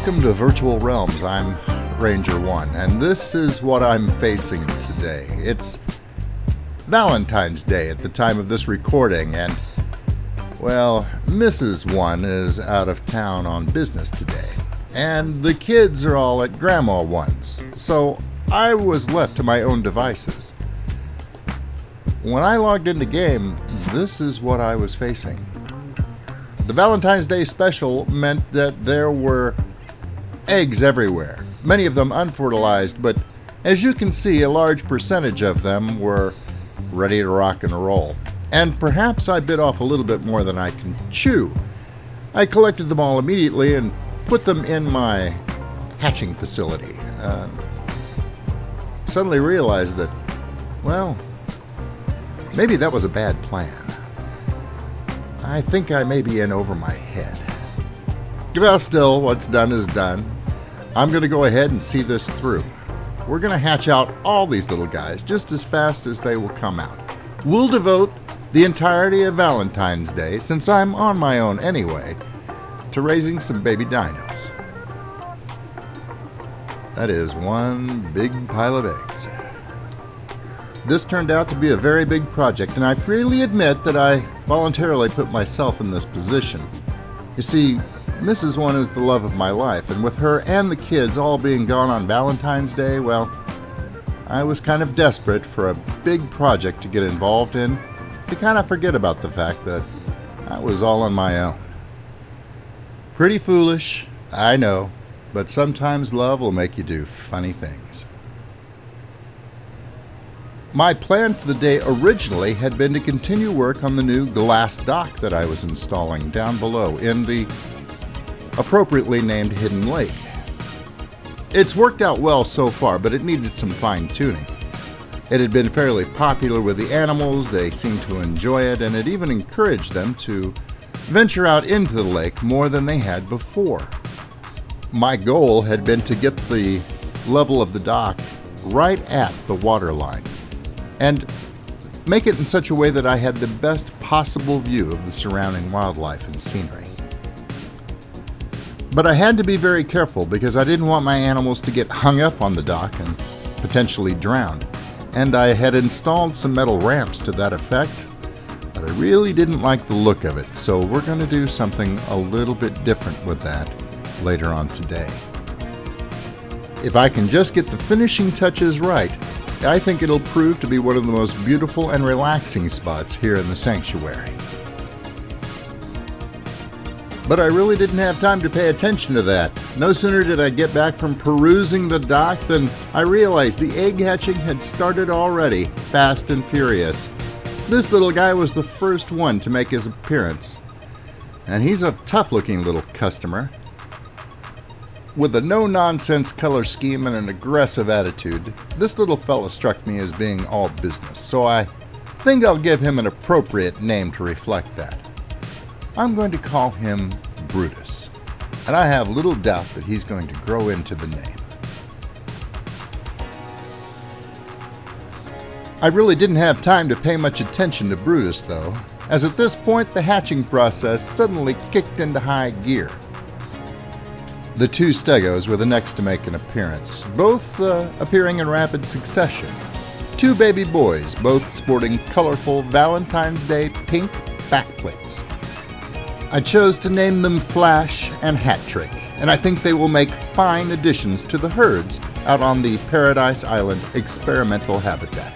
Welcome to Virtual Realms. I'm Ranger 1, and this is what I'm facing today. It's Valentine's Day at the time of this recording, and, well, Mrs. 1 is out of town on business today, and the kids are all at Grandma 1's, so I was left to my own devices. When I logged into game, this is what I was facing. The Valentine's Day special meant that there were eggs everywhere, many of them unfertilized, but as you can see, a large percentage of them were ready to rock and roll. And perhaps I bit off a little bit more than I can chew. I collected them all immediately and put them in my hatching facility. Suddenly realized that, well, maybe that was a bad plan. I think I may be in over my head. Well, still, what's done is done. I'm going to go ahead and see this through. We're going to hatch out all these little guys just as fast as they will come out. We'll devote the entirety of Valentine's Day, since I'm on my own anyway, to raising some baby dinos. That is one big pile of eggs. This turned out to be a very big project, and I freely admit that I voluntarily put myself in this position. You see, Mrs. 1 is the love of my life, and with her and the kids all being gone on Valentine's Day, well, I was kind of desperate for a big project to get involved in, to kind of forget about the fact that I was all on my own. Pretty foolish, I know, but sometimes love will make you do funny things. My plan for the day originally had been to continue work on the new glass dock that I was installing down below in the appropriately named Hidden Lake. It's worked out well so far, but it needed some fine-tuning. It had been fairly popular with the animals, they seemed to enjoy it, and it even encouraged them to venture out into the lake more than they had before. My goal had been to get the level of the dock right at the water line, and make it in such a way that I had the best possible view of the surrounding wildlife and scenery. But I had to be very careful because I didn't want my animals to get hung up on the dock and potentially drowned. And I had installed some metal ramps to that effect, but I really didn't like the look of it, so we're going to do something a little bit different with that later on today. If I can just get the finishing touches right, I think it'll prove to be one of the most beautiful and relaxing spots here in the sanctuary. But I really didn't have time to pay attention to that. No sooner did I get back from perusing the dock than I realized the egg hatching had started already, fast and furious. This little guy was the first one to make his appearance, and he's a tough-looking little customer. With a no-nonsense color scheme and an aggressive attitude, this little fella struck me as being all business, so I think I'll give him an appropriate name to reflect that. I'm going to call him Brutus, and I have little doubt that he's going to grow into the name. I really didn't have time to pay much attention to Brutus, though, as at this point the hatching process suddenly kicked into high gear. The two stegos were the next to make an appearance, both appearing in rapid succession. Two baby boys, both sporting colorful Valentine's Day pink backplates. I chose to name them Flash and Hat Trick, and I think they will make fine additions to the herds out on the Paradise Island experimental habitat.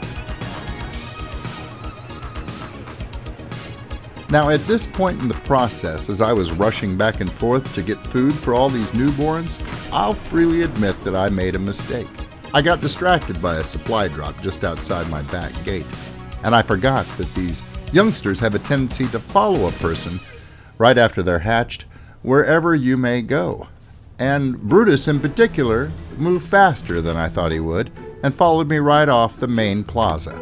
Now, at this point in the process, as I was rushing back and forth to get food for all these newborns, I'll freely admit that I made a mistake. I got distracted by a supply drop just outside my back gate, and I forgot that these youngsters have a tendency to follow a person right after they're hatched wherever you may go. And Brutus in particular moved faster than I thought he would and followed me right off the main plaza.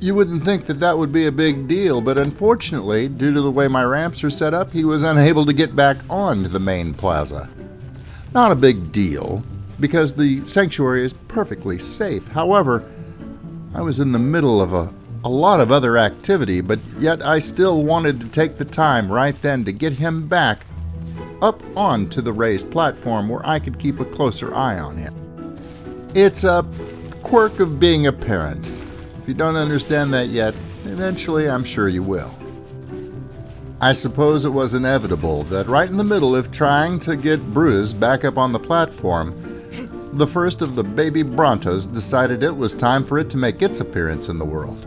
You wouldn't think that that would be a big deal, but unfortunately, due to the way my ramps are set up, he was unable to get back onto the main plaza. Not a big deal, because the sanctuary is perfectly safe. However, I was in the middle of a lot of other activity, but yet I still wanted to take the time right then to get him back up onto the raised platform where I could keep a closer eye on him. It's a quirk of being a parent. If you don't understand that yet, eventually I'm sure you will. I suppose it was inevitable that right in the middle of trying to get Brutus back up on the platform, the first of the baby Brontos decided it was time for it to make its appearance in the world.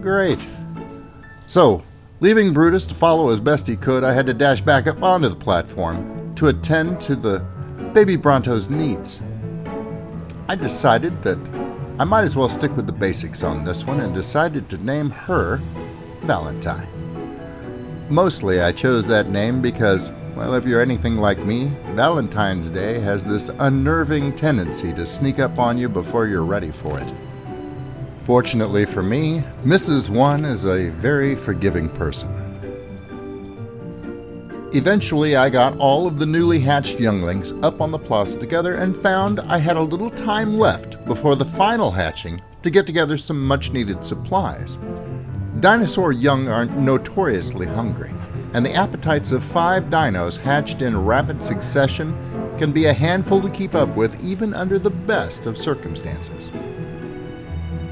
Great. So, leaving Brutus to follow as best he could, I had to dash back up onto the platform to attend to the baby Bronto's needs. I decided that I might as well stick with the basics on this one and decided to name her Valentine. Mostly I chose that name because, well, if you're anything like me, Valentine's Day has this unnerving tendency to sneak up on you before you're ready for it. Fortunately for me, Mrs. One is a very forgiving person. Eventually, I got all of the newly hatched younglings up on the plaza together and found I had a little time left before the final hatching to get together some much-needed supplies. Dinosaur young are notoriously hungry, and the appetites of 5 dinos hatched in rapid succession can be a handful to keep up with even under the best of circumstances.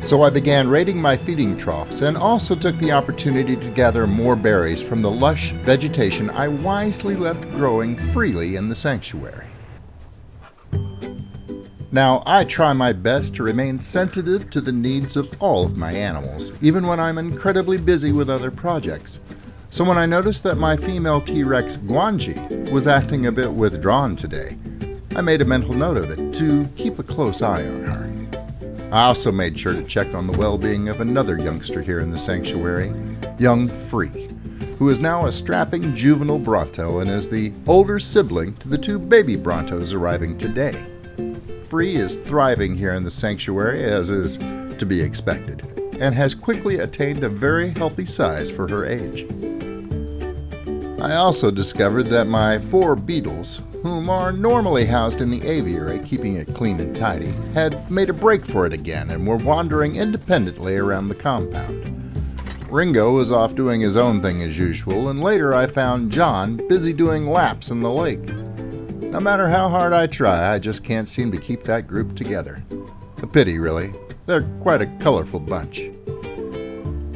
So I began raiding my feeding troughs and also took the opportunity to gather more berries from the lush vegetation I wisely left growing freely in the sanctuary. Now, I try my best to remain sensitive to the needs of all of my animals, even when I'm incredibly busy with other projects. So when I noticed that my female T-Rex Guanji was acting a bit withdrawn today, I made a mental note of it to keep a close eye on her. I also made sure to check on the well-being of another youngster here in the sanctuary, young Free, who is now a strapping juvenile Bronto and is the older sibling to the 2 baby Brontos arriving today. Free is thriving here in the sanctuary, as is to be expected, and has quickly attained a very healthy size for her age. I also discovered that my 4 beetles, whom are normally housed in the aviary keeping it clean and tidy, had made a break for it again and were wandering independently around the compound. Ringo was off doing his own thing as usual, and later I found John busy doing laps in the lake. No matter how hard I try, I just can't seem to keep that group together. A pity, really. They're quite a colorful bunch.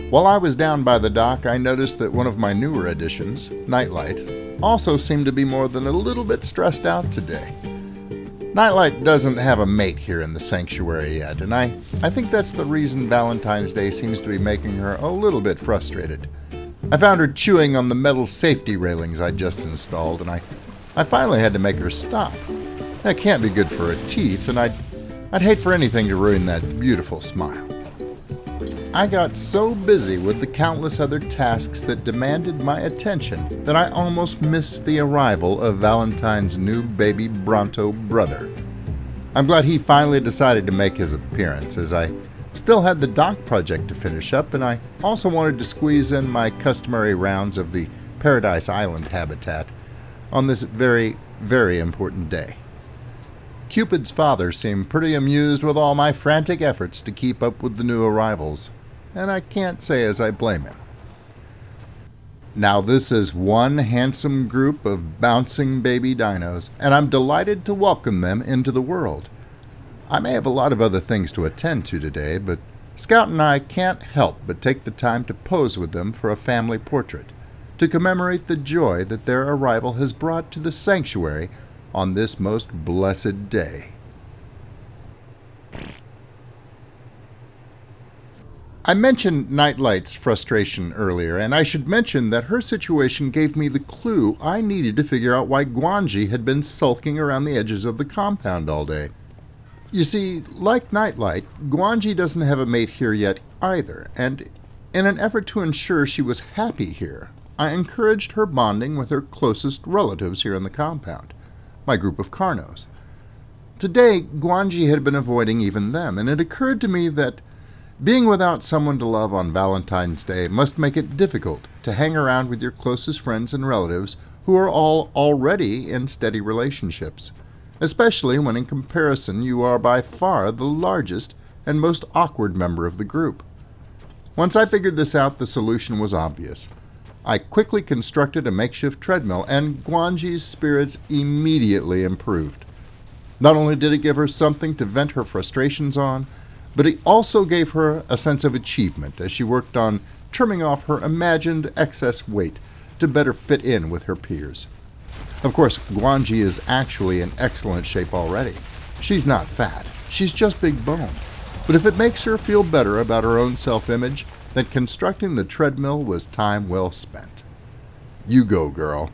While I was down by the dock, I noticed that one of my newer additions, Nightlight, also seemed to be more than a little bit stressed out today. Nightlight doesn't have a mate here in the sanctuary yet, and I think that's the reason Valentine's Day seems to be making her a little bit frustrated. I found her chewing on the metal safety railings I just installed, and I finally had to make her stop. That can't be good for her teeth, and I'd hate for anything to ruin that beautiful smile. I got so busy with the countless other tasks that demanded my attention that I almost missed the arrival of Valentine's new baby Bronto brother. I'm glad he finally decided to make his appearance, as I still had the dock project to finish up, and I also wanted to squeeze in my customary rounds of the Paradise Island habitat on this very, very important day. Cupid's father seemed pretty amused with all my frantic efforts to keep up with the new arrivals, and I can't say as I blame him. Now this is one handsome group of bouncing baby dinos, and I'm delighted to welcome them into the world. I may have a lot of other things to attend to today, but Scout and I can't help but take the time to pose with them for a family portrait, to commemorate the joy that their arrival has brought to the sanctuary on this most blessed day. I mentioned Nightlight's frustration earlier, and I should mention that her situation gave me the clue I needed to figure out why Guanji had been sulking around the edges of the compound all day. You see, like Nightlight, Guanji doesn't have a mate here yet either, and in an effort to ensure she was happy here, I encouraged her bonding with her closest relatives here in the compound, my group of Carnos. Today, Guanji had been avoiding even them, and it occurred to me that being without someone to love on Valentine's Day must make it difficult to hang around with your closest friends and relatives who are all already in steady relationships, especially when in comparison you are by far the largest and most awkward member of the group. Once I figured this out, the solution was obvious. I quickly constructed a makeshift treadmill, and Guanji's spirits immediately improved. Not only did it give her something to vent her frustrations on, but it also gave her a sense of achievement as she worked on trimming off her imagined excess weight to better fit in with her peers. Of course, Guanji is actually in excellent shape already. She's not fat, she's just big boned. But if it makes her feel better about her own self-image, then constructing the treadmill was time well spent. You go, girl.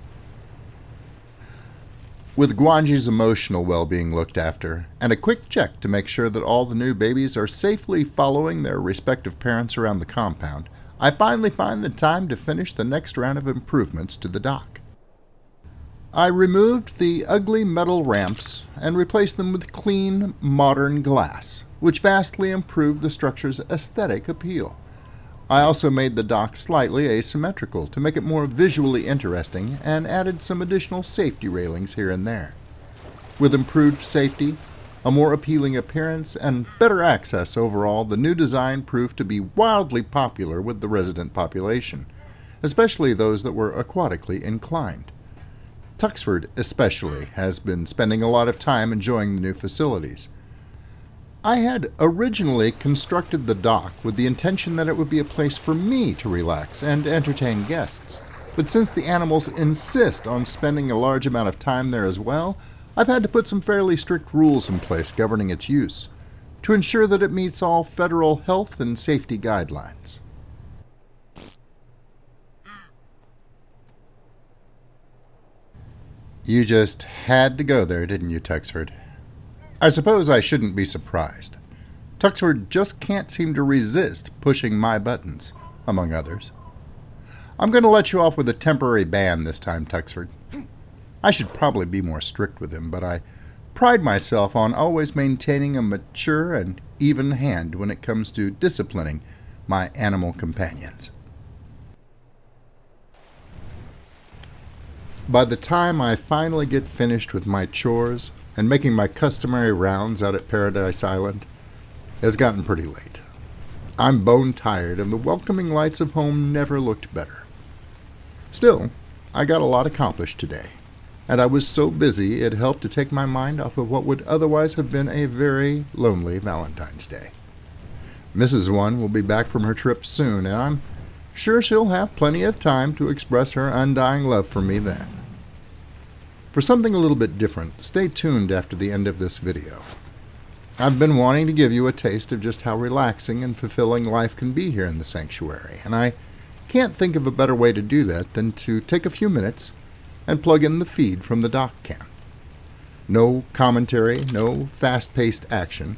With Guanji's emotional well-being looked after, and a quick check to make sure that all the new babies are safely following their respective parents around the compound, I finally find the time to finish the next round of improvements to the dock. I removed the ugly metal ramps and replaced them with clean, modern glass, which vastly improved the structure's aesthetic appeal. I also made the dock slightly asymmetrical to make it more visually interesting and added some additional safety railings here and there. With improved safety, a more appealing appearance, and better access overall, the new design proved to be wildly popular with the resident population, especially those that were aquatically inclined. Tuxford especially has been spending a lot of time enjoying the new facilities. I had originally constructed the dock with the intention that it would be a place for me to relax and entertain guests. But since the animals insist on spending a large amount of time there as well, I've had to put some fairly strict rules in place governing its use to ensure that it meets all federal health and safety guidelines. You just had to go there, didn't you, Tuxford? I suppose I shouldn't be surprised. Tuxford just can't seem to resist pushing my buttons, among others. I'm going to let you off with a temporary ban this time, Tuxford. I should probably be more strict with him, but I pride myself on always maintaining a mature and even hand when it comes to disciplining my animal companions. By the time I finally get finished with my chores and making my customary rounds out at Paradise Island, it's gotten pretty late. I'm bone tired, and the welcoming lights of home never looked better. Still, I got a lot accomplished today, and I was so busy it helped to take my mind off of what would otherwise have been a very lonely Valentine's Day. Mrs. One will be back from her trip soon, and I'm sure she'll have plenty of time to express her undying love for me then. For something a little bit different, stay tuned after the end of this video. I've been wanting to give you a taste of just how relaxing and fulfilling life can be here in the sanctuary, and I can't think of a better way to do that than to take a few minutes and plug in the feed from the dock cam. No commentary, no fast-paced action,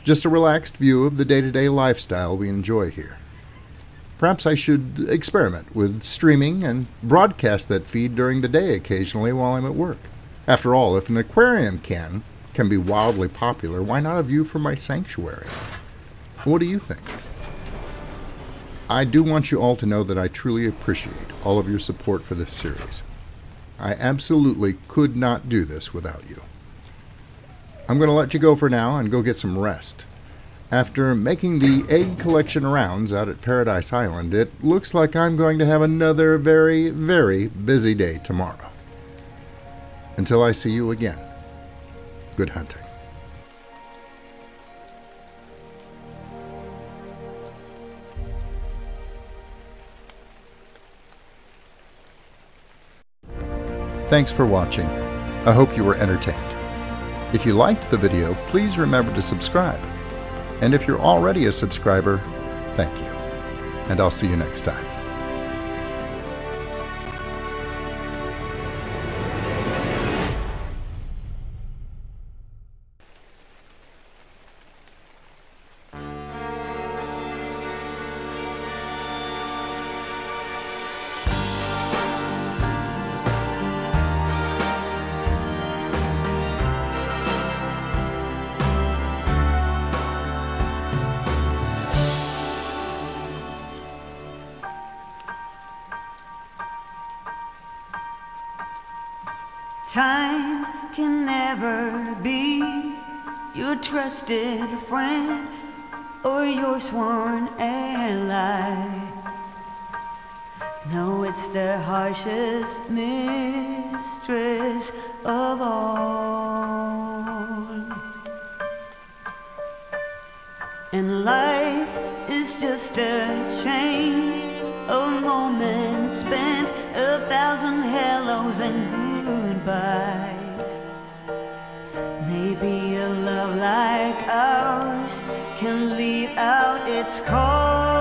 just a relaxed view of the day-to-day lifestyle we enjoy here. Perhaps I should experiment with streaming and broadcast that feed during the day occasionally while I'm at work. After all, if an aquarium can be wildly popular, why not a view from my sanctuary? What do you think? I do want you all to know that I truly appreciate all of your support for this series. I absolutely could not do this without you. I'm going to let you go for now and go get some rest. After making the egg collection rounds out at Paradise Island, it looks like I'm going to have another very, very busy day tomorrow. Until I see you again, good hunting. Thanks for watching. I hope you were entertained. If you liked the video, please remember to subscribe. And if you're already a subscriber, thank you. And I'll see you next time. Time can never be your trusted friend or your sworn ally. No, it's the harshest mistress of all. And life is just a chain of moments spent, 1,000 hellos and goodbyes. Maybe a love like ours can lead out its call.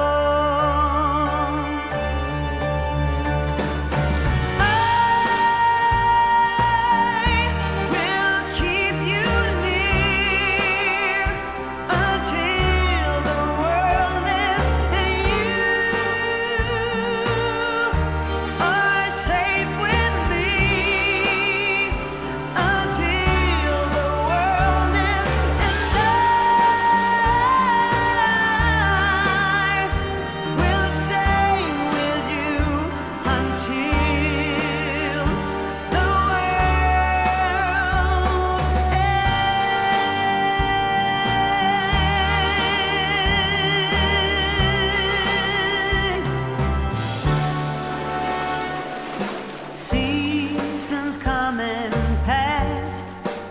Come and pass,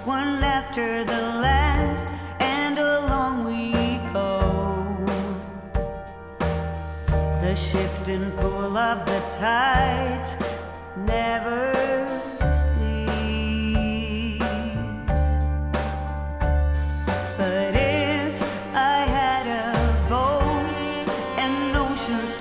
one after the last, and along we go. The shifting pull of the tides never sleeps. But if I had a boat and oceans